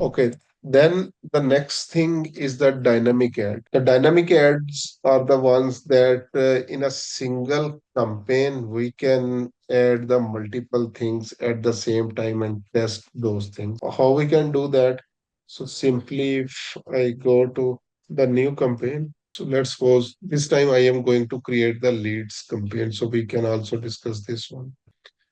Okay. Then the next thing is the dynamic ad. The dynamic ads are the ones that in a single campaign we can add the multiple things at the same time and test those things. How we can do that? So simply if I go to the new campaign, so let's suppose this time I am going to create the leads campaign. So we can also discuss this one.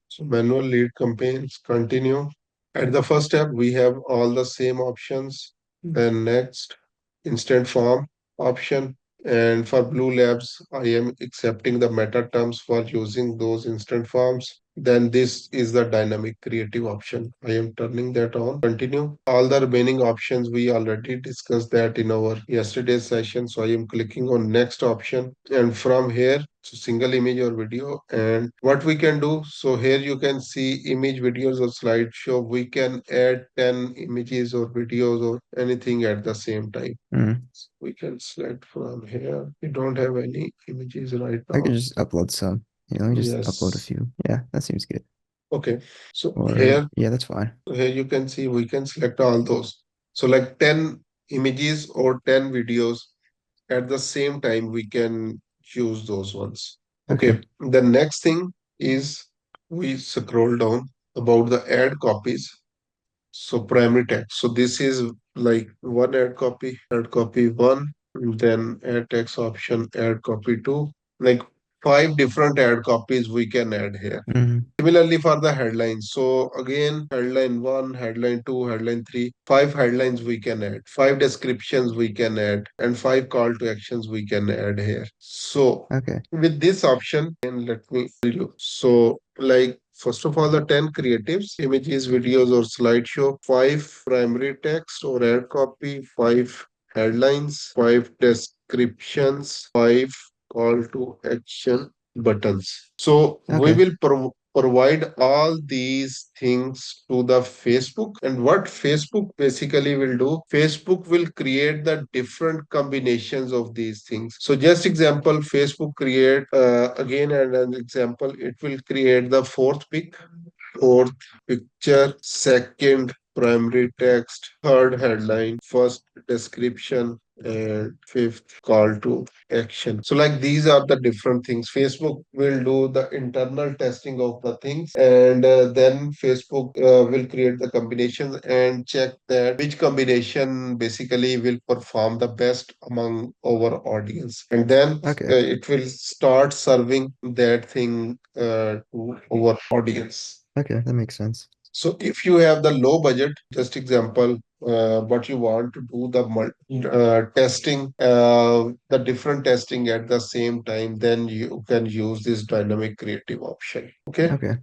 So manual lead campaigns, continue. At the first step, we have all the same options. Then next, instant form option. And for Blue Labs, I am accepting the meta terms for using those instant forms. Then this is the dynamic creative option. I am turning that on. Continue. All the remaining options, we already discussed that in our yesterday's session. So I am clicking on next option. And from here, so single image or video. And what we can do, so here you can see image, videos or slideshow. We can add 10 images or videos or anything at the same time. Mm. We can select from here. We don't have any images right I could now. just upload some. Let me just upload a Yes. few. Yeah, that seems good. Okay. So Or here, yeah, that's fine. here you can see we can select all those. So like 10 images or 10 videos at the same time, we can use those ones. Okay. Okay. The next thing is we scroll down about the ad copies. So primary text. So this is like one ad copy one, then ad text option, ad copy two, like five different ad copies we can add here. Mm. Similarly for the headlines. So again, headline one, headline two, headline three, five headlines we can add, five descriptions we can add, and five call to actions we can add here. So Okay. with this option, and let me show you. So like first of all, the 10 creatives, images, videos, or slideshow, five primary text or ad copy, five headlines, five descriptions, five call to action buttons. So we Okay. will provide all these things to the Facebook. And what Facebook basically will do, Facebook will create the different combinations of these things. So just example, Facebook create again and an example, it will create the fourth picture, second primary text, third headline, first description, and fifth call to action. So like these are the different things. Facebook will do the internal testing of the things, and then Facebook will create the combinations and check that which combination basically will perform the best among our audience. And then Okay. it will start serving that thing to our audience. Okay. That makes sense. So if you have the low budget, just example, but you want to do the testing, the different testing at the same time, then you can use this dynamic creative option. Okay. Okay.